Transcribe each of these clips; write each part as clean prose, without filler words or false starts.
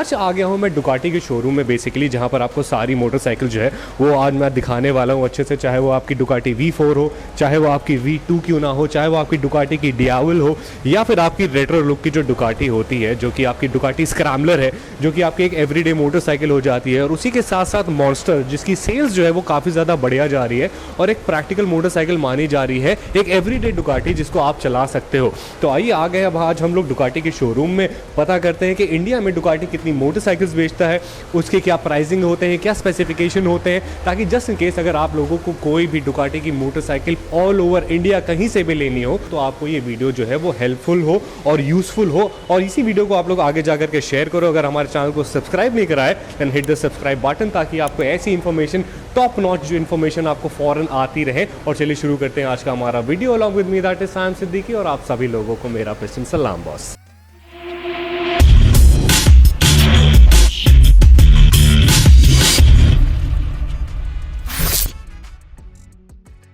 आज आ गया हूँ मैं डुकाटी के शोरूम में बेसिकली, जहाँ पर आपको सारी मोटरसाइकिल जो है वो आज मैं दिखाने वाला हूँ अच्छे से। चाहे वो आपकी डुकाटी V4 हो, चाहे वो आपकी V2 क्यों ना हो, चाहे वो आपकी डुकाटी की डियावल हो, या फिर आपकी रेट्रो लुक की जो डुकाटी होती है, जो कि आपकी डुकाटी स्क्रैम्बलर है, जो कि आपकी एक एवरीडे मोटरसाइकिल हो जाती है। और उसी के साथ साथ मॉन्स्टर, जिसकी सेल्स जो है वो काफ़ी ज़्यादा बढ़िया जा रही है और एक प्रैक्टिकल मोटरसाइकिल मानी जा रही है, एक एवरीडे डुकाटी जिसको आप चला सकते हो। तो आइए आ गए अब आज हम लोग डुकाटी के शोरूम में, पता करते हैं कि इंडिया में डुकाटी कितनी मोटरसाइकिल्स बेचता है, उसके क्या प्राइसिंग होते हैं, क्या स्पेसिफिकेशन होते हैं, ताकि जस्ट इन केस अगर आप लोगों को कोई भी डुकाटी की मोटरसाइकिल ऑल ओवर इंडिया कहीं से भी लेनी हो तो आपको ये वीडियो जो है वो हेल्पफुल हो और यूजफुल हो। और इसी वीडियो को आप लोग आगे जाकर के शेयर करो। अगर हमारे चैनल को सब्सक्राइब नहीं कराए then hit the subscribe button, ताकि आपको ऐसी इन्फॉर्मेशन, टॉप नॉच जो इन्फॉर्मेशन आपको फौरन आती रहे। और चलिए शुरू करते हैं आज का हमारा video. Along with me that is Saim Siddiqui और आप सभी लोगों को मेरा प्रेसिडेंट सलाम बॉस।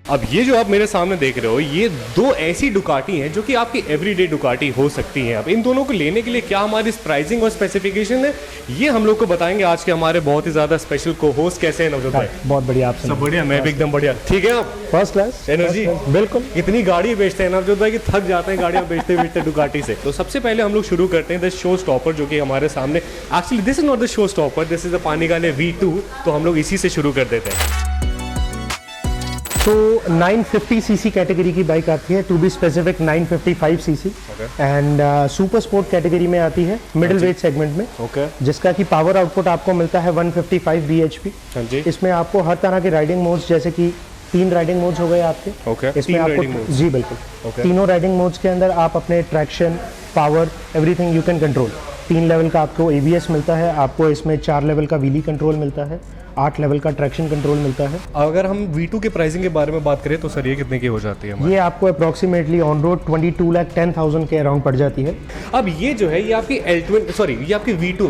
अब ये जो आप मेरे सामने देख रहे हो, ये दो ऐसी डुकाटी हैं जो कि आपकी एवरीडे डुकाटी हो सकती हैं। अब इन दोनों को लेने के लिए क्या हमारी प्राइसिंग और स्पेसिफिकेशन है, ये हम लोग को बताएंगे आज के हमारे बहुत ही ज्यादा स्पेशल को होस्ट। कैसे हैं नवजोत भाई? बहुत बढ़िया। आप सब बढ़िया? मैं भी एकदम बढ़िया। ठीक है, आप फर्स्ट क्लास एनर्जी। बिल्कुल। इतनी गाड़ी बेचते हैं नवजोत भाई कि थक जाते हैं गाड़ियां बेचते बेचते डुकाटी से। तो सबसे पहले हम लोग शुरू करते हैं द शो स्टॉपर, जो कि हमारे सामने, actually this is not the show stopper, this is the Panigale V2। तो हम लोग इसी से शुरू कर देते हैं। तो 950 सीसी कैटेगरी की बाइक आती है, to be specific 955 CC, and super sport category में आती है, मिडिल वेट सेगमेंट में। जिसका कि पावर आउटपुट आपको मिलता है 155 bhp। इसमें आपको हर तरह के राइडिंग मोड्स, जैसे कि 3 राइडिंग मोड्स हो गए आपके। इसमें आपको जी बिल्कुल तीनों राइडिंग मोड्स के अंदर आप अपने traction, power, everything you can control. 3 level का आपको ABS मिलता है, आपको इसमें 4 लेवल का व्हीली कंट्रोल मिलता है, 8 लेवल का ट्रैक्शन कंट्रोल मिलता है। अगर हम V2 के प्राइसिंग के बारे में बात करें तो सर ये कितने की हो जाती है? ये आपको अप्रोक्सीमेटली ऑन रोड 22,10,000 के अराउंड पड़ जाती है। अब ये जो है ये आपकी L2, सॉरी ये आपकी V2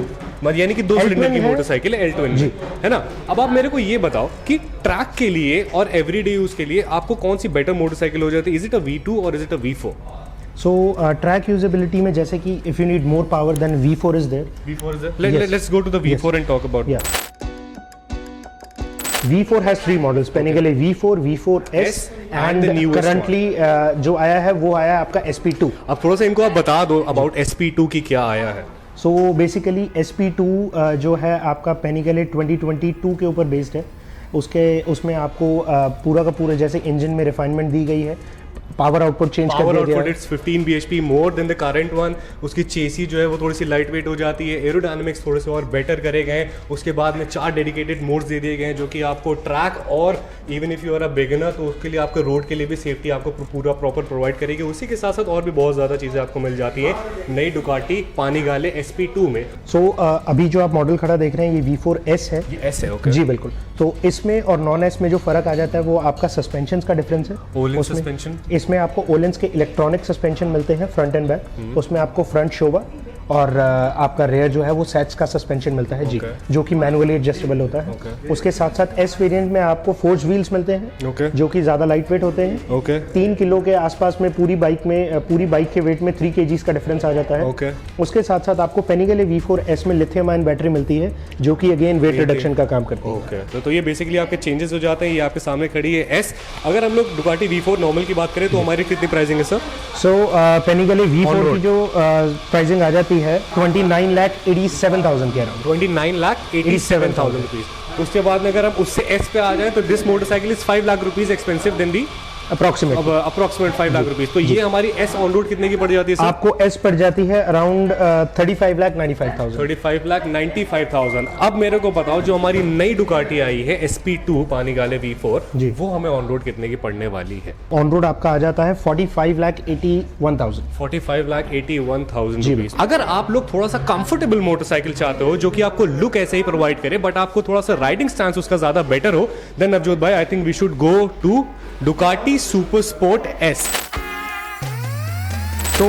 यानी कि 2 सिलेंडर की मोटरसाइकिल है, L2 जी, है ना। अब आप मेरे को ये बताओ कि ट्रैक के लिए और एवरीडे यूज के लिए आपको कौन सी बेटर मोटरसाइकिल हो जाती है? इज इट अ V2 और is it a V4? So track usability में जैसे कि if you need more power then V4 is there. V4 is there. Let's go to the V4 and talk about. Yeah. V4 has 3 models, Panigale V4, V4S and the currently जो आया है वो आया है आपका SP2. अब थोड़ा सा इनको आप बता दो about SP2 की क्या आया है। So basically SP2 जो है आपका Panigale 2022 के ऊपर बेस्ड है। उसमें आपको पूरा का पूरा जैसे इंजन में रिफाइनमेंट दी गई है, पावर आउटपुट चेंज कर दिया गया है। It's 15 bhp more than the current one. उसकी चेसी जो है वो थोड़ी सी लाइट वेट हो जाती है, एरोडायनामिक्स थोड़े से और बेटर करे गए। उसके बाद में 4 डेडिकेटेड मोड्स दे दिए गए हैं, जो कि आपको ट्रैक और even if you are a beginner तो उसके लिए आपको रोड के लिए भी सेफ्टी आपको पूरा प्रॉपर प्रोवाइड करेगी। उसी के साथ साथ और भी बहुत ज़्यादा चीज़ें आपको मिल जाती हैं नई डुकाटी पानीगाले SP2 में। सो अभी जो आप मॉडल खड़ा देख रहे हैं ये V4S है। ये S है, ओके जी बिल्कुल। तो इसमें और नॉन S में जो फर्क आ जाता है वो आपका सस्पेंशन का डिफरेंस है। ओलेंस सस्पेंशन, इसमें आपको ओलेंस के इलेक्ट्रॉनिक सस्पेंशन मिलते हैं फ्रंट एंड बैक। उसमें आपको फ्रंट शोवा और आपका रेयर जो है वो सेट्स का सस्पेंशन मिलता है जी, जो कि मैनुअली एडजस्टेबल होता है। उसके साथ साथ S वेरिएंट में आपको फोर्ज व्हील्स मिलते हैं, जो कि ज़्यादा लाइट वेट होते हैं। 3 किलो के आसपास में पूरी बाइक के वेट में 3 kgs का डिफरेंस आ जाता है। उसके साथ साथ आपको पेनिगले V4S में लिथियम आयन बैटरी मिलती है, जो कि अगेन वेट रिडक्शन का काम करती है। तो ये बेसिकली आपके चेंजेस हो जाते हैं। ये आपके सामने खड़ी है S। अगर हम लोग डुकाटी V4 नॉर्मल की बात करें तो हमारी कितनी प्राइसिंग है सर? सो पेनिगले V4 की जो प्राइसिंग आ जाती है 29,87,000 के अराउंड। 29,87,000 रुपीज। उसके बाद में अगर हम उससे S पे आ जाए तो this motorcycle is 5 lakh rupees expensive than the approximate 5 lakh rupees. तो ये हमारी S ऑन रोड कितने की पड़ जाती है सर? आपको S पड़ जाती है अराउंड 35,95,000। 35,95,000। अब मेरे को बताओ जो हमारी नई डुकाटी आई है SP2 पानीगाले V4 जी, वो हमें ऑन रोड कितने की पड़ने वाली है? ऑन रोड आपका आ जाता है 45,81,000। 45,81,000 रुपीज। अगर आप लोग थोड़ा सा कंफर्टेबल मोटरसाइकिल चाहते हो जो कि आपको लुक ऐसे ही प्रोवाइड करे बट आपको थोड़ा सा राइडिंग स्टैंस उसका ज्यादा बेटर हो, देन नवजोत भाई I think we should go to Ducati super sport S। तो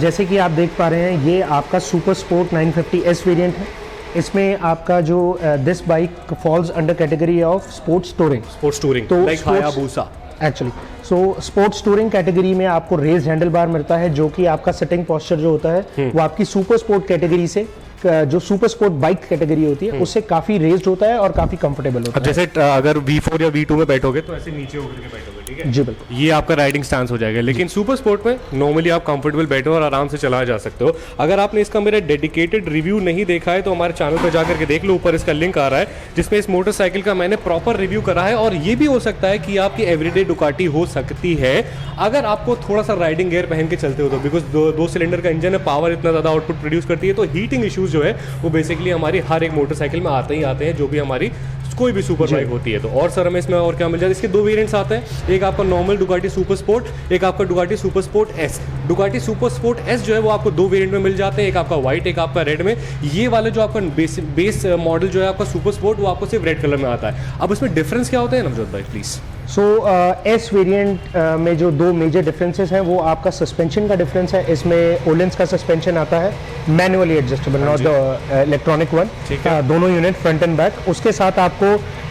जैसे कि आप देख पा रहे हैं ये आपका सुपर स्पोर्ट 950S वेरिएंट है। इसमें आपका जो this bike falls under category of sports touring, तो like Hayabusa actually. So sports touring category में आपको रेज हैंडल बार मिलता है, जो कि आपका सिटिंग पोस्चर जो होता है वो आपकी सुपर स्पोर्ट कैटेगरी से जो सुपर स्पोर्ट बाइक कैटेगरी होती है उससे काफी रेज्ड होता है और काफी कंफर्टेबल होता अब जैसे अगर V4 या V2 में बैठोगे तो ऐसे नीचे होकर के बैठोगे, ठीक है है। जी बिल्कुल। ये आपका राइडिंग स्टांस हो जाएगा। लेकिन सुपर स्पोर्ट में नॉर्मली आप कंफर्टेबल बैठो और आराम से चलाया जा सकते हो। अगर आपने इसका मेरा डेडिकेटेड रिव्यू नहीं देखा है तो हमारे चैनल पर जाकर के देख लो, ऊपर इसका लिंक आ रहा है जिसमें इस मोटरसाइकिल का मैंने प्रॉपर रिव्यू करा है। और ये भी हो सकता है कि आपकी एवरीडे डुकाटी हो सकती है अगर आपको थोड़ा सा राइडिंग गियर पहन के चलते हो तो, बिकॉज दो सिलेंडर का इंजन है, पावर इतना ज़्यादा आउटपुट प्रोड्यूस करती है, तो हीटिंग इश्यूज जो है वो बेसिकली हमारी हर एक मोटरसाइकिल में आते ही आते हैं, जो भी हमारी कोई भी सुपर बाइक होती है। तो और सर हमें इसमें और क्या मिल जाता है? इसके दो वेरिएंट्स आते हैं, एक आपका नॉर्मल डुकाटी सुपर स्पोर्ट, एक आपका Ducati super sport S. Ducati super sport S जो है वो आपको दो वेरिएंट में मिल जाते हैं, एक आपका व्हाइट, एक आपका रेड में। ये वाला जो आपका बेस मॉडल जो है आपका सुपर स्पोर्ट, वो आपको सिर्फ रेड कलर में आता है। अब इसमें डिफरेंस क्या होता है नवजोत भाई प्लीज? सो एस वेरिएंट में जो दो मेजर डिफरेंसेस हैं वो आपका सस्पेंशन का डिफरेंस है। इसमें ओलेंस का सस्पेंशन आता है, manually adjustable, not the electronic one. दोनों यूनिट फ्रंट एंड बैक। उसके साथ आपको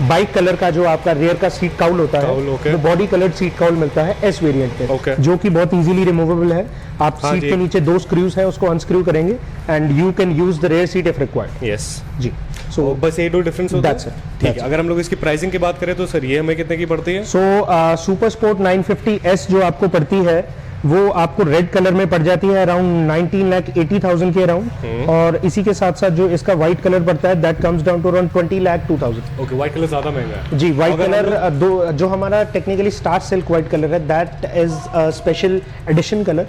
बाइक कलर का जो आपका रेयर का सीट काउल होता है, वो बॉडी कलर्ड सीट काउल मिलता है एस वेरिएंट पे, जो कि बहुत इजीली रिमूवेबल है। आप सीट के नीचे दो स्क्रूज हैं, उसको अनस्क्रू करेंगे and you can use the rear seat if required. Yes जी। सो बस ये दो डिफरेंस होता है। ठीक है, अगर हम लोग इसकी प्राइसिंग की बात करें तो सर ये हमें कितने की पड़ती है? सो सुपर स्पोर्ट 950S जो आपको पड़ती है वो आपको रेड कलर में पड़ जाती है अराउंड 19,80,000 के अराउंड। और इसी के साथ साथ जो इसका व्हाइट कलर पड़ता है that comes down to around 20,02,000। Okay, white colour ज्यादा महंगा है जी। व्हाइट कलर जो हमारा technically star silk white colour है, that is a special edition colour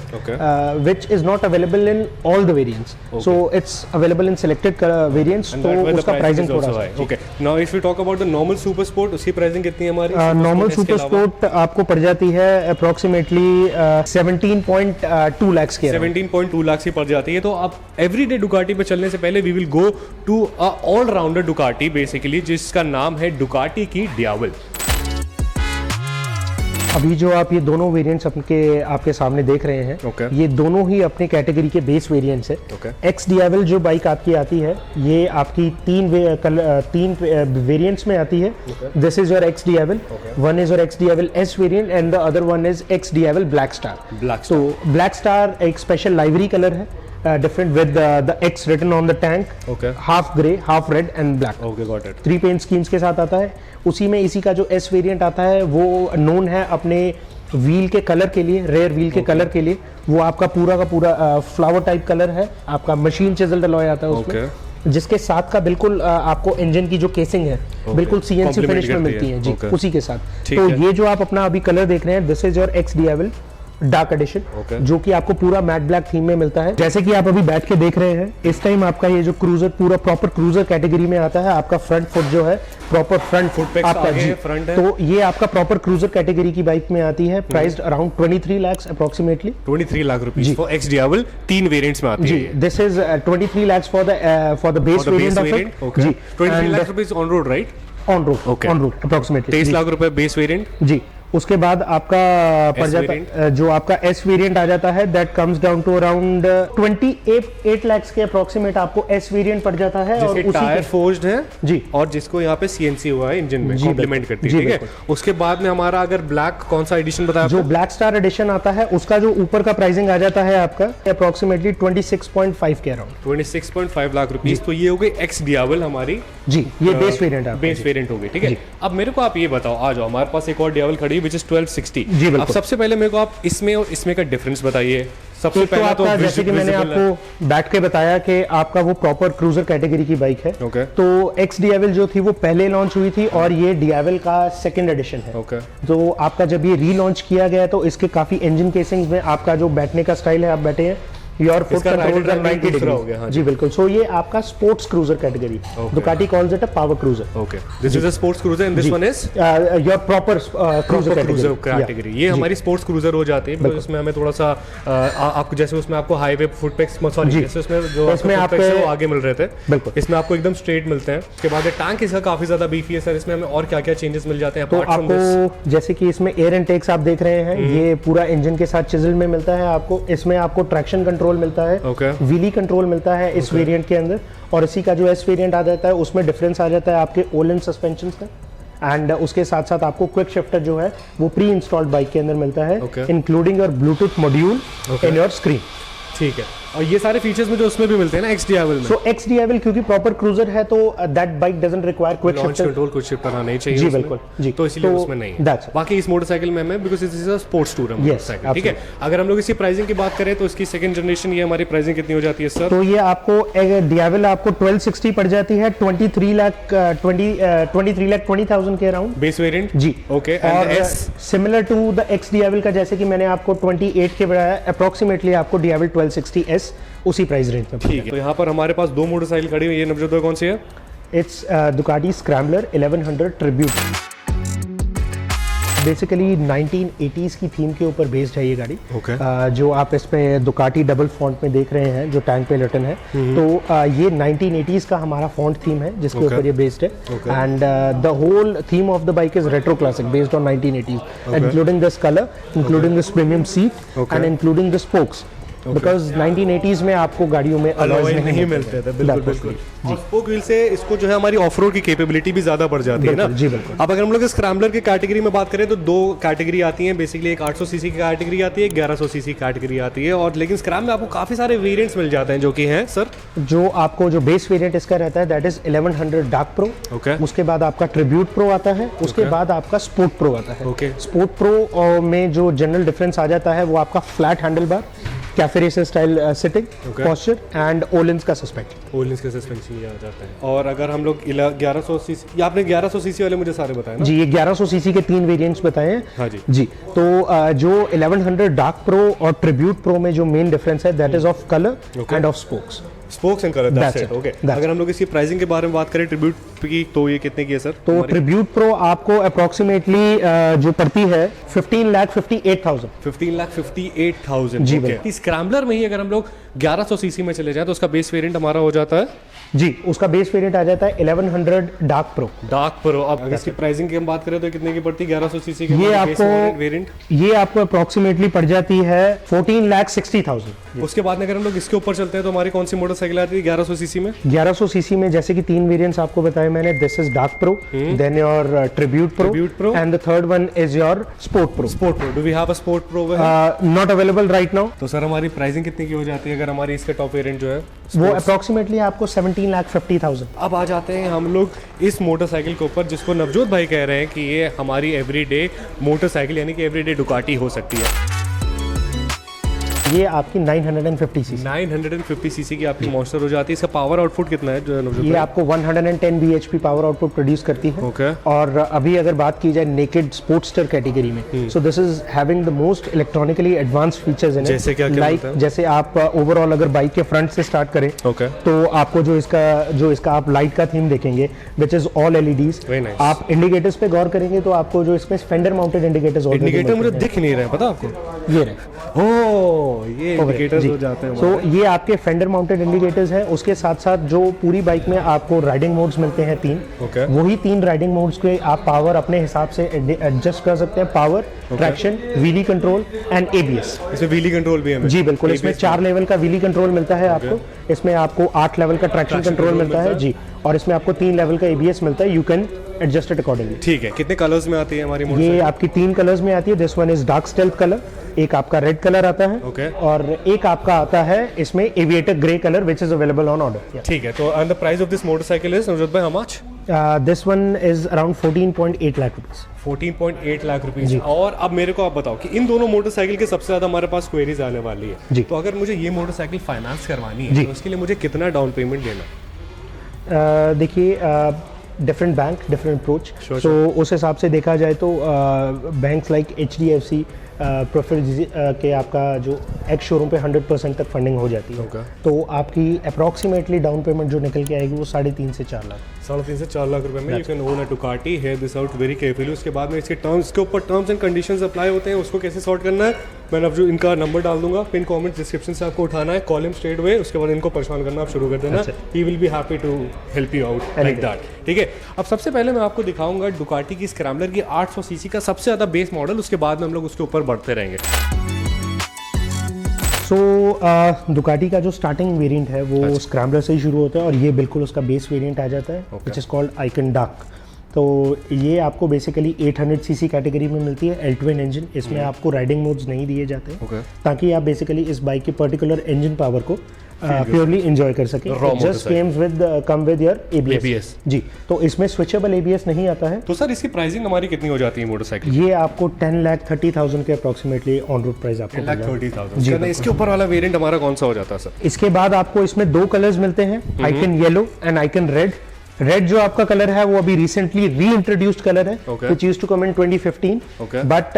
which is not available in all the variants, so it's available in selected variants, तो उसका pricing थोड़ा सा। Okay, now if you talk about the normal super sport, उसकी pricing कितनी है हमारी? Normal super sport आपको पड़ जाती है अप्रोक्सीमेटली 17.2 लाख के 17.2 लाख की पड़ जाती है। तो आप एवरीडे डुकाटी पे चलने से पहले we will go to a all rounder Ducati basically, जिसका नाम है डुकाटी की डियावल। अभी जो आप ये दोनों वेरिएंट्स आपके सामने देख रहे हैं, ये दोनों ही अपने कैटेगरी के बेस वेरिएंट्स है। एक्स डियावल जो बाइक आपकी आती है, ये आपकी तीन वेरिएंट्स में आती है। This is your X Diavel, one is your X Diavel S variant and the other one is X Diavel black star. तो ब्लैक स्टार एक स्पेशल लाइवरी कलर है, different with the X written on the tank, half grey, half red and black. Okay, got it. 3 paint schemes के साथ आता है। उसी में इसी का जो S वेरिएंट आता है वो नोन है अपने व्हील के कलर के लिए, रेयर व्हील के कलर के लिए। वो आपका पूरा का पूरा फ्लावर टाइप कलर है, आपका मशीन चिजल्ड अलॉय आता है उसमें, जिसके साथ का बिल्कुल आपको इंजन की जो केसिंग है बिल्कुल CNC फिनिश में मिलती है जी, उसी के साथ। तो ये जो आप अपना अभी कलर देख रहे हैं, this is your X Diavel dark edition, जो कि आपको पूरा मैट ब्लैक थीम में मिलता है। जैसे कि आप अभी बैठ के देख रहे हैं, इस टाइम आपका ये जो क्रूजर पूरा प्रॉपर क्रूजर कैटेगरी में आता है। आपका फ्रंट फुट जो है प्रॉपर फ्रंट फुट आपका जी, फ्रंट है। तो ये आपका प्रॉपर क्रूजर कैटेगरी की बाइक में आती है, priced around 23 lakh approximately. 23 lakh rupees for X Diavel, 3 variants में आती है। This is 23 lakh for the base variant of it जी। 23 lakh rupees on road, right? On road, okay, on road approximately 23 lakh रुपए बेस वेरिएंट जी। उसके बाद आपका पड़ जाता है जो आपका एस वेरिएंट आ जाता है, that comes down to around 28 lakh के अप्रोक्सीमेट आपको एस वेरिएंट पड़ जाता है। और उसी टायर फोर्ज्ड है जी, और जिसको यहाँ पे CNC हुआ है इंजन में, कॉम्प्लीमेंट करती है, ठीक है। उसके बाद में हमारा अगर ब्लैक कौन सा एडिशन बताया, जो ब्लैक स्टार एडिशन आता है, उसका जो ऊपर का प्राइसिंग आ जाता है आपका अप्रोक्सीमेटली 26.5 के अराउंड, 26.5 लाख रुपीस। तो ये हो गई एक्स डियावल हमारी जी, ये बेस वेरिएंट है, बेस वेरिएंट हो गई, ठीक है। अब मेरे को आप ये बताओ, आ जाओ, हमारे पास एक और डियावल खड़ी which is 1260 जी। अब सबसे पहले मेरे को आप इसमें और इसमें का डिफरेंस बताइए। सबसे पहले तो जैसे कि मैंने आपको बैठ के बताया कि आपका वो प्रॉपर क्रूजर कैटेगरी की बाइक है। तो एक्स डियावल जो थी वो पहले लॉन्च हुई थी और ये डियावल का सेकंड एडिशन है। तो आपका जब ये रीलॉन्च किया गया तो इसके काफी इंजन केसिंग्स में आपका जो बैठने का स्टाइल है, आप बैठे हैं, योर फुट कंट्रोल 90 डिग्री हो गया जी, बिल्कुल। सो ये आपका sports cruiser category, Ducati calls it a power cruiser. Okay, this is a sports cruiser and this one is your proper cruiser category. ये हमारी स्पोर्ट्स क्रूजर हो जाती है, इसमें हमें थोड़ा सा आपको जैसे उसमें आपको हाईवे फुट पैक्स, सॉरी, जैसे उसमें जो इसमें आपको आगे मिल रहे थे, बिल्कुल इसमें आपको एकदम स्ट्रेट मिलते हैं। उसके बाद टैंक इसका काफी ज्यादा बीफी है सर। इसमें हमें और क्या क्या चेंजेस मिल जाते हैं? तो आपको जैसे कि इसमें एयर इनटेक्स आप देख रहे हैं, ये पूरा इंजन के साथ चिजल में मिलता है आपको। इसमें आपको ट्रैक्शन कंट्रोल मिलता है, व्हीली कंट्रोल मिलता है इस वेरिएंट के अंदर। और इसी का जो एस वेरिएंट आ जाता है उसमें डिफरेंस आ जाता है आपके ओलन सस्पेंशन का। एंड उसके साथ साथ आपको क्विक शिफ्टर जो है वो प्री इंस्टॉल्ड बाइक के अंदर मिलता है, including your Bluetooth module in your screen. ठीक है। और ये सारे फीचर्स मुझे उसमें भी मिलते हैं ना XDival में? सो XDival क्योंकि प्रॉपर क्रूजर है तो that bike doesn't require quick launch shifter. Control, quick shifter आना ही चाहिए जी उसमें। बिल्कुल जी, तो इसीलिए उसमें नहीं है। बाकी इस मोटरसाइकिल में हमें, because it is a sports tourer motorcycle, ठीक है। अगर हम लोग इसकी प्राइसिंग की बात करें तो इसकी सेकंड जनरेशन ये हमारी प्राइसिंग कितनी हो जाती है सर? तो ये आपको डियावल आपको 1260 पड़ जाती है, 23,20,000 के अराउंड बेस वेरिएंट जी। ओके, और and similar to the XDival का, जैसे कि मैंने आपको 28 के बढ़ाया, अप्रोक्सीमेटली आपको डियावल 1260S उसी प्राइस रेंज में। ठीक है। तो यहाँ पर हमारे पास दो मोटरसाइकिल खड़ी हुई है, ये नवजोत भाई कौन सी है? It's Ducati Scrambler 1100 tribute. Basically 1980s की थीम के ऊपर बेस्ड है ये गाड़ी। Okay. जो आप इसमें दुकाटी डबल फॉन्ट में देख रहे हैं जो टैंक पे रिटन है, तो ये 1980s का हमारा फॉन्ट थीम है जिसके ऊपर ये बेस्ड है। And the whole theme of the bike is retro classic based on 1980s, including this colour, including this premium seat and including the spokes, because 1980s में आपको गाड़ियों में अलॉय नहीं मिलते थे। बिल्कुल बिल्कुल। और स्पोक व्हील से इसको जो है हमारी ऑफ रोड की कैपेबिलिटी भी ज्यादा बढ़ जाती है ना जी बिल्कुल। अब अगर हम लोग स्क्रैम्बलर की कैटेगरी में बात करें तो दो कैटेगरी आती है बेसिकली, एक 800 सीसी की कैटेगरी आती है, एक 1100 सीसी कैटेगरी आती है। और लेकिन स्क्रैम में आपको काफी सारे वेरिएंट्स मिल जाते हैं जो कि हैं सर, जो आपको जो बेस वेरिएंट इसका रहता है that is 1100 dark pro. Okay. उसके बाद आपका ट्रिब्यूट प्रो आता है, उसके बाद आपका स्पोर्ट प्रो आता है। ओके। स्पोर्ट प्रो में जो जनरल डिफरेंस आ जाता है वो आपका flat handle bar, cafe racer style sitting posture and Ohlins का सस्पेंशन। ओलिंस का सस्पेंशन ये आ जाता है। और अगर हम लोग 1100 सीसी, ये आपने 1100 सीसी वाले मुझे सारे बताए ना जी, ये 1100 सीसी के 3 वेरिएंट्स बताए हैं। हाँ जी जी। तो जो 1100 डार्क प्रो और ट्रिब्यूट प्रो में जो मेन डिफरेंस है that is of colour end of spokes. Spokes and colour, that's That's it. it. Okay. That's अगर हम लोग इसकी प्राइसिंग के बारे में बात करें ट्रिब्यूट की, तो ये कितने की है सर? तो ट्रिब्यूट प्रो आपको अप्रोक्सीमेटली जो पड़ती है 15,58,000। 15,58,000 जी बिल्कुल। स्क्रैम्बलर में ही अगर हम लोग 1100 सीसी में चले जाएं तो उसका बेस वेरिएंट हमारा हो जाता है जी, उसका बेस वेरिएंट आ जाता है 1100 डार्क प्रो। Dark pro. अब अगर इसकी प्राइसिंग की हम बात करें तो कितने की पड़ती है 1100 सीसी की? ये आपको वेरिएंट ये आपको अप्रोक्सीमेटली पड़ जाती है 14,60,000। उसके बाद में अगर हम लोग इसके ऊपर चलते हैं तो हमारी कौन सी मोटरसाइकिल आती है 1100 सीसी में? 1100 सीसी में जैसे कि 3 वेरिएंट्स आपको बताए मैंने, this is dark pro, then your tribute pro and the third one is your sport pro. Sport pro, do we have a sport pro? Not available right now. तो sir हमारी pricing कितने की हो जाती है अगर हमारी इसका टॉप वेरिएंट जो है? वो अप्रोक्सीमेटली आपको 17,50,000। अब आ जाते हैं हम लोग इस मोटरसाइकिल के ऊपर जिसको नवजोत भाई कह रहे हैं कि ये हमारी एवरीडे मोटरसाइकिल यानी कि एवरीडे डुकाटी हो सकती है। ये आपकी 950 सीसी। 950 सीसी की आपकी मॉन्स्टर हो जाती है। इसका पावर आउटपुट कितना है जो नवजोत ये भाई? आपको 110 bhp पावर आउटपुट प्रोड्यूस करती है। ओके। और अभी अगर बात की जाए नेकेड स्पोर्ट्सटर कैटेगरी में, so this is having the most electronically advance features in it. जैसे क्या लाइक होता है? जैसे आप ओवरऑल अगर बाइक के फ्रंट से स्टार्ट करें ओके। तो आपको जो इसका आप लाइट का थीम देखेंगे which is all LEDs। Very nice. आप इंडिकेटर्स पे गौर करेंगे तो आपको जो इसमें फेंडर माउंटेड इंडिकेटर्स इंडिकेटर मुझे दिख नहीं रहे हैं, पता आपको? ये रहे। ओह, ये इंडिकेटर्स जी। हो जाते हैं सो ये आपके फेंडर माउंटेड इंडिकेटर्स हैं। उसके साथ साथ जो पूरी बाइक में आपको राइडिंग मोड्स मिलते हैं 3, Okay. वही 3 राइडिंग मोड्स के आप पावर अपने हिसाब से एडजस्ट कर सकते हैं। Power, traction, wheelie control and ABS। इसमें व्हीली कंट्रोल भी है? जी बिल्कुल। इसमें 4 लेवल का व्हीली कंट्रोल मिलता है आपको। इसमें आपको 8 लेवल का ट्रैक्शन कंट्रोल मिलता है जी, और इसमें आपको 3 लेवल का ABS मिलता है। You can adjust it accordingly. ठीक है। कितने कलर्स में आती है हमारी ये मोटरसाइकिल? आपकी 3 कलर्स में आती है। This one is dark stealth colour, एक आपका रेड कलर आता है, Okay. और एक आपका आता है इसमें aviator grey colour which is available on order. ठीक है। तो and the price of this motorcycle is Navjot भाई how much? This one is around 14.8 lakh rupees. 14.8 lakh rupees. और अब मेरे को आप बताओ कि इन दोनों मोटरसाइकिल के सबसे ज्यादा हमारे पास क्वेरीज आने वाली है जी। तो अगर मुझे ये मोटरसाइकिल फाइनेंस करवानी है तो उसके लिए मुझे कितना डाउन पेमेंट देना? देखिए, different bank different approach. Sure, सो उस हिसाब से देखा जाए तो बैंक्स लाइक HDFC प्रेफर के आपका जो एक्स शोरूम पे 100% तक फंडिंग हो जाती है। Okay. तो आपकी अप्रॉक्सीमेटली डाउन पेमेंट जो निकल के आएगी वो 3.5 से 4 लाख। 3.5 से 4 लाख रुपए में you can own a Ducati. Hear this out very carefully. उसके बाद में इसके टर्म्स के ऊपर टर्म्स एंड कंडीशंस अप्लाई होते हैं, उसको कैसे सॉर्ट करना है मैंने अब जो इनका नंबर डाल दूंगा पिन कमेंट डिस्क्रिप्शन से, आपको उठाना है, कॉल हिम स्ट्रेट वे। उसके बाद इनको परेशान करना आप शुरू कर देना, he will be happy to help you out like that. ठीक है। अब सबसे पहले मैं आपको दिखाऊंगा डुकाटी की स्क्रैम्बलर की 800 सीसी का सबसे ज़्यादा बेस मॉडल, उसके बाद में हम लोग उसके ऊपर बढ़ते रहेंगे। सो दुकाटी का जो स्टार्टिंग वेरिएंट है वो स्क्रैम्बलर से ही शुरू होता है, और ये बिल्कुल उसका बेस वेरिएंट आ जाता है which is called icon dark. तो ये आपको बेसिकली 800 सीसी कैटेगरी में मिलती है, L2N इंजन। इसमें आपको राइडिंग मोड्स नहीं दिए जाते हैं, ताकि आप बेसिकली इस बाइक के पर्टिकुलर इंजन पावर को प्योरली एंजॉय कर सकें। Just come with your ABS। जी, तो इसमें स्विचेबल ABS नहीं आता है। तो सर इसकी प्राइसिंग हमारी कितनी हो जाती है मोटरसाइकिल? ये आपको 10,30,000 के अप्रोक्सीमेटली ऑन रोड प्राइस आपको 10,30,000। इसके ऊपर वाला वेरिएंट हमारा कौन सा हो जाता है सर? इसके बाद आपको इसमें 2 कलर्स मिलते हैं, icon yellow and icon red. Red जो आपका कलर है वो अभी रिसेंटली री इंट्रोड्यूस्ड कलर है, which used to come in 2015। But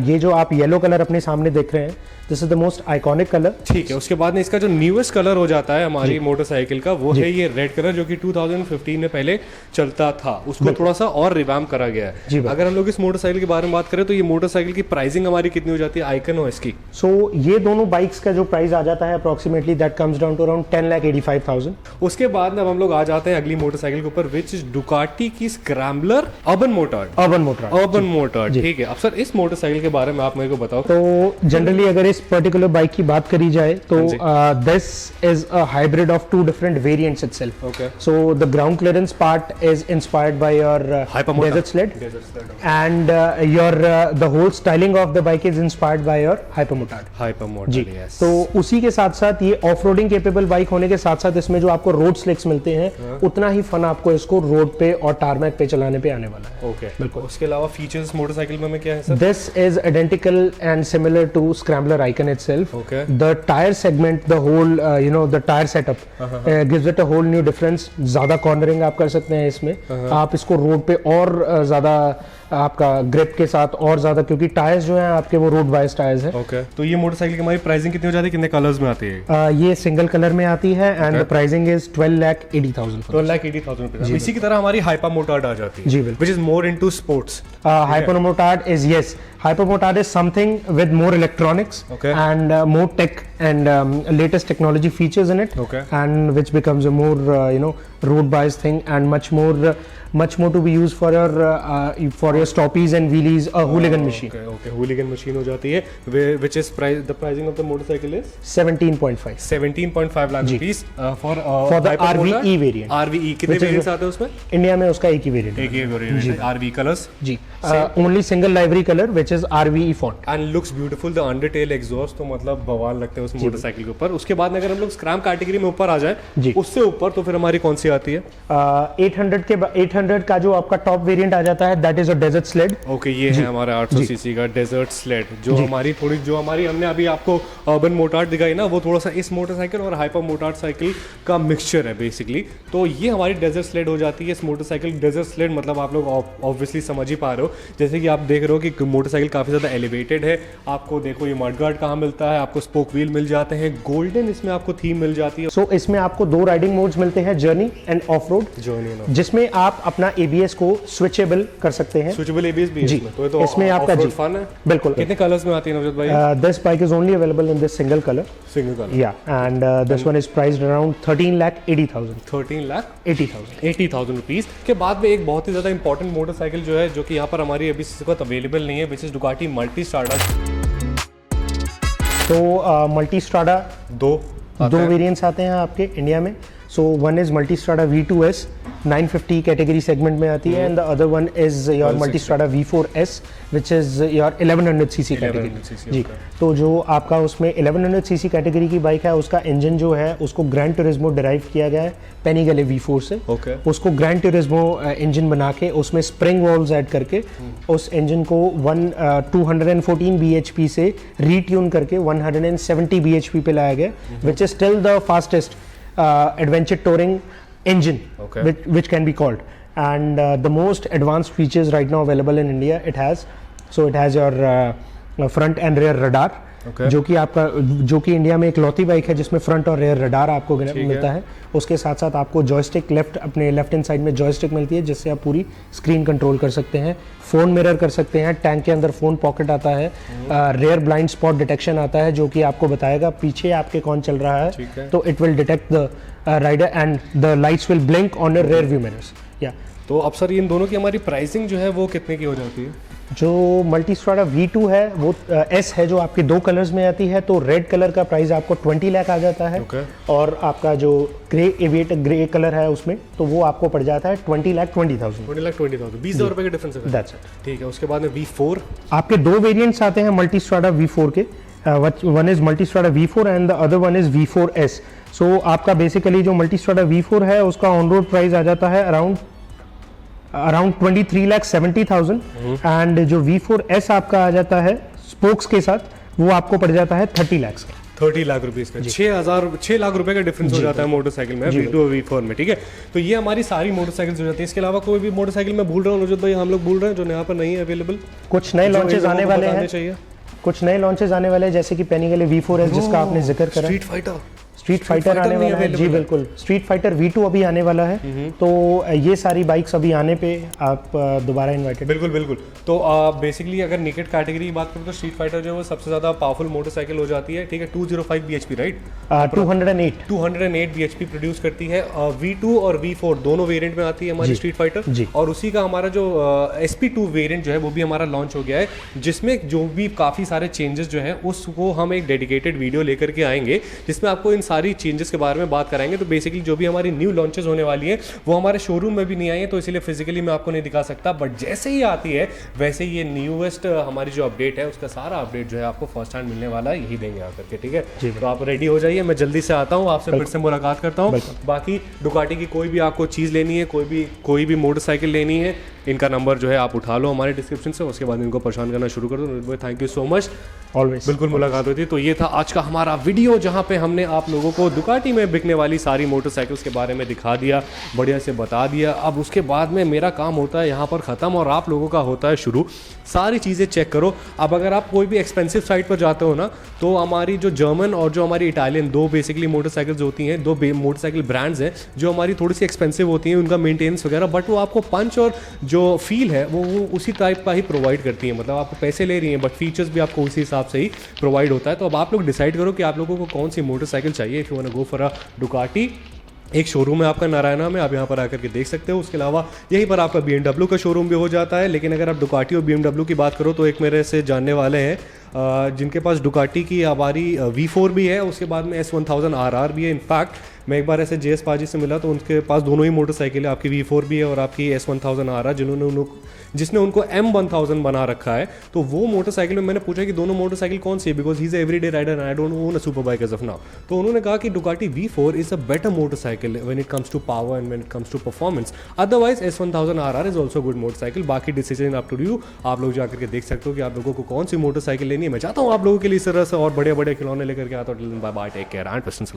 ये जो आप येलो कलर अपने सामने देख रहे हैं, this is the most iconic colour. ठीक है, उसके बाद में इसका जो न्यूएस्ट कलर हो जाता है हमारी मोटरसाइकिल का, वो है ये रेड कलर, जो कि 2015 में पहले चलता था। उसको थोड़ा सा और रिवैम्प करा गया है। अगर हम लोग इस मोटरसाइकिल के बारे में बात करें तो ये मोटरसाइकिल की प्राइसिंग हमारी कितनी हो जाती है, आइकन और इसकी? सो ये दोनों बाइक्स का जो प्राइस आ जाता है approximately that comes down to around 10,85,000। उसके बाद में अब हम लोग आ जाते हैं अगली मोटरसाइकिल के ऊपर, विच इज डुकाटी की स्क्रैम्बलर अर्बन मोटार्ड। ठीक है, अब सर इस मोटरसाइकिल के बारे में आप मेरे को बताओ। तो जनरली अगर इस पर्टिकुलर बाइक की बात करी जाए तो this is a hybrid of 2 different variants itself. So the ground clearance part is inspired by your desert sled and your the whole styling of the bike is inspired by your Hypermotard. जी, तो उसी के साथ साथ ये off roading capable bike होने के साथ साथ इसमें जो आपको रोड स्लिक्स मिलते हैं, उतना ही फन आपको इसको रोड पे और टारमैक पे चलाने पे आने वाला है। ओके, बिल्कुल। उसके अलावा फीचर्स मोटरसाइकिल में क्या है sir? This is identical and similar to Scrambler Icon itself. The tire segment, the whole the tire setup gives it a whole new difference. ज़्यादा cornering आप कर सकते हैं इसमें। आप इसको रोड पे और ज़्यादा आपका ग्रिप के साथ और ज़्यादा, क्योंकि टायर्स जो हैं आपके वो रोड वाइज टायर्स हैं। ओके, तो ये मोटरसाइकिल की हमारी प्राइसिंग कितनी हो जाती है, कितने कलर्स में आती है? ये सिंगल कलर में आती है एंड द प्राइसिंग इज 12,80,000। 12,80,000 इसी की तरह हमारी हाइपरमोटार्ड आ जाती है। जी बिल्कुल, which is more into sports. Hypermotard is Hypermotard is something with more electronics and more tech and latest technology features in it, and which becomes a more road biased thing and much more to be used for your stoppies and wheelies, a hooligan machine. Okay, hooligan machine हो जाती है, which is the pricing of the motorcycle is 17.5 lakh rupees for the RVE variant. RVE कितने variants आते हैं उसमें? India में उसका एक ही वेरिएंट है, RVE colours. Ji, only single livery color which is RVE font and looks beautiful. The undertail exhaust तो मतलब बवाल लगते हैं उस मोटरसाइकिल के ऊपर। उसके बाद अगर हम लोग स्क्रैम कैटेगरी में ऊपर आ जाए, उससे ऊपर तो फिर हमारी कौन सी आती है? 800 का जो आपका टॉप वेरिएंट आ जाता है, that is a desert sled. Okay, ये है हमारा 800 सीसी का डेजर्ट स्लेड, जो हमारी हमने अभी आपको अर्बन मोटार्ड दिखाई ना, वो थोड़ा सा इस मोटरसाइकिल और हाइपर मोटार्ड साइकिल का मिक्सचर है बेसिकली। तो ये हमारी डेजर्ट स्लेड हो जाती है। इस मोटरसाइकिल डेजर्ट स्लेड मतलब आप लोग ऑब्वियसली समझ ही पा रहे हो, जैसे कि आप देख रहे हो कि मोटरसाइकिल काफ़ी ज़्यादा एलिवेटेड है। आपको देखो ये मडगार्ड कहाँ मिलता है, आपको स्पोक व्हील मिल जाते हैं, गोल्डन इसमें आपको थीम मिल जाती है। सो इसमें आपको 2 राइडिंग मोड्स मिलते हैं, जर्नी एंड ऑफ रोड, जिसमें आप अपना ABS को स्विचेबल कर सकते हैं। स्विचेबल ABS भी है जी, तो इसमें आपका जी फन है। बिल्कुल। कितने कलर्स में आती है नवजोत भाई? This bike is only available in this single colour. या and this one is priced around 13,80,000। 13,80,000 rupees. के बाद में एक बहुत ही ज्यादा इंपॉर्टेंट मोटरसाइकिल जो है, जो कि यहाँ पर हमारी अभी इस वक्त अवेलेबल नहीं है, which is Ducati Multistrada. तो मल्टी स्ट्राडा दो वेरिएंट्स आते हैं आपके इंडिया में। So one is Multistrada V2S 950 category segment में आती है, and the other one is your Multistrada V4S which is your 1100 CC category. जी, तो जो आपका उसमें 1100 सीसी कैटेगरी की बाइक है, उसका इंजन जो है उसको ग्रैंड टूरिज्मो डिराइव किया गया है पेनीगले V4 से। उसको ग्रैंड टूरिज्मो इंजन बना के उसमें स्प्रिंग वॉल्व्स ऐड करके उस इंजन को 214 bhp से रीट्यून करके 170 bhp पे लाया गया, which is still the fastest adventure touring engine, which can be called, and the most advanced features right now available in India it has your front and rear radar, जो कि India में एक लौती bike है जिसमें front और rare radar आपको मिलता है। उसके साथ साथ आपको जॉयस्टिक अपने लेफ्ट हैंड साइड में जॉयस्टिक मिलती है, जिससे आप पूरी स्क्रीन कंट्रोल कर सकते हैं, फ़ोन मिरर कर सकते हैं, टैंक के अंदर फ़ोन पॉकेट आता है, रेयर ब्लाइंड स्पॉट डिटेक्शन आता है, जो कि आपको बताएगा पीछे आपके कौन चल रहा है, तो it will detect the rider and the lights will blink on your rear view mirrors. या तो अब सर इन दोनों की हमारी प्राइसिंग जो है वो कितने की हो जाती है? जो मल्टीस्ट्राडा V2 है वो S है जो आपके 2 कलर्स में आती है, तो रेड कलर का प्राइस आपको 20 लाख आ जाता है। और आपका जो ग्रे एविएटर ग्रे कलर है उसमें तो वो आपको पड़ जाता है 20,20,000। 20,20,000 20,000 रुपए का डिफरेंस है। That's it। ठीक है, उसके बाद में V4 आपके 2 वेरिएंट्स आते हैं मल्टीस्ट्राडा V4 के, one is Multistrada V4 and the other one is V4S। सो आपका बेसिकली जो मल्टीस्ट्राडा V4 है उसका ऑन रोड प्राइस आ जाता है अराउंड 23,70,000 एंड जो V4S आपका आ जाता है स्पोक्स के साथ वो आपको पड़ जाता है 30 लाख का। 30 लाख रुपीस का 6 लाख रुपए का डिफरेंस हो जाता है मोटरसाइकिल में V2 और V4 में। ठीक है, तो ये हमारी सारी मोटरसाइकिल हो जाती है। इसके अलावा कोई भी मोटरसाइकिल मैं भूल रहा हूँ अनुजित भाई, हम लोग भूल रहे हैं जो यहाँ पर नहीं है अवेलेबल? कुछ नए लॉन्चेस आने वाले हैं, कुछ नए लॉन्चेस आने वाले हैं जैसे कि पेनी के लिए V4S जिसका आपने जिक्र करा। स्ट्रीट फाइटर आने वाला है जी, बिल्कुल। स्ट्रीट फाइटर V2 अभी आने वाला है, तो ये सारी बाइक्स अभी आने पे आप दोबारा इनवाइटेड। बिल्कुल बिल्कुल। तो बेसिकली अगर नेकेड कैटेगरी की बात करें तो स्ट्रीट फाइटर जो है वो सबसे ज़्यादा पावरफुल मोटरसाइकिल हो जाती है। ठीक है, 205 bhp राइट, 208 bhp प्रोड्यूस करती है। V2 और V4 दोनों वेरिएंट में आती है हमारी स्ट्रीट फाइटर, और उसी का हमारा जो SP2 वेरिएंट जो है वो भी हमारा लॉन्च हो गया है, जिसमें जो भी काफ़ी सारे चेंजेस जो है उसको हम एक डेडिकेटेड वीडियो लेकर के आएंगे जिसमें आपको इन सारी चेंजेस के बारे में बात कराएंगे। तो बेसिकली जो भी हमारी न्यू लॉन्चेस होने वाली है वो हमारे शोरूम में भी नहीं आई है, तो इसलिए फिजिकली मैं आपको नहीं दिखा सकता, बट जैसे ही आती है वैसे ये न्यूएस्ट हमारी जो अपडेट है उसका सारा अपडेट जो है आपको फर्स्ट हैंड मिलने वाला है, यही देंगे आकर के। ठीक है, तो आप रेडी हो जाइए, मैं जल्दी से आता हूँ, आपसे फिर से मुलाकात करता हूँ। बाकी डुकाटी की कोई भी आपको चीज़ लेनी है, कोई भी मोटरसाइकिल लेनी है, इनका नंबर जो है आप उठा लो हमारे डिस्क्रिप्शन से, उसके बाद इनको परेशान करना शुरू कर दो। Thank you so much, always बिल्कुल मुलाकात होती है। तो ये था आज का हमारा वीडियो जहाँ पे हमने आप लोगों को दुकाटी में बिकने वाली सारी मोटरसाइकिल्स के बारे में दिखा दिया, बढ़िया से बता दिया। अब उसके बाद में मेरा काम होता है यहाँ पर ख़त्म और आप लोगों का होता है शुरू। सारी चीज़ें चेक करो। अब अगर आप कोई भी एक्सपेंसिव साइट पर जाते हो ना, तो हमारी जो जर्मन और जो हमारी इटालियन दो बेसिकली मोटरसाइकिल्स होती हैं, दो मोटरसाइकिल ब्रांड्स हैं जो हमारी थोड़ी सी एक्सपेंसिव होती हैं, उनका मेंटेनेंस वगैरह, बट वो आपको पंच और जो फील है वो उसी टाइप का ही प्रोवाइड करती है। मतलब आपको पैसे ले रही हैं बट फीचर्स भी आपको उसी हिसाब से ही प्रोवाइड होता है। तो अब आप लोग डिसाइड करो कि आप लोगों को कौन सी मोटरसाइकिल चाहिए। If you want to go for a Ducati, एक शोरूम है आपका नारायणा में, आप यहाँ पर आकर के देख सकते हो। उसके अलावा यहीं पर आपका BMW का शोरूम भी हो जाता है। लेकिन अगर आप डुकाटी और BMW की बात करो तो एक मेरे से जानने वाले हैं जिनके पास डुकाटी की हमारी V4 भी है, उसके बाद में S1000 RR भी है। इनफैक्ट मैं एक बार ऐसे JS पाजी से मिला तो उनके पास दोनों ही मोटरसाइकिल है, आपकी V4 भी है और आपकी S1000 RR, जिसने उनको M1000 बना रखा है। तो वो मोटरसाइकिल में मैंने पूछा कि दोनों मोटरसाइकिल कौन सी है, because he is everyday rider and I don't own a super bike as of now. तो उन्होंने कहा कि Ducati V4 is a better motorcycle when it comes to power and when it comes to performance. Otherwise S1000 RR is also good motorcycle. बाकी decision up to you, आप लोग जाकर के देख सकते हो कि आप लोगों को कौन सी मोटरसाइकिल लेनी है। मैं चाहता हूँ आप लोगों के लिए इस तरह से और बड़े बड़े खिलौने लेकर के आता हूँ। Bye bye, take care and patience.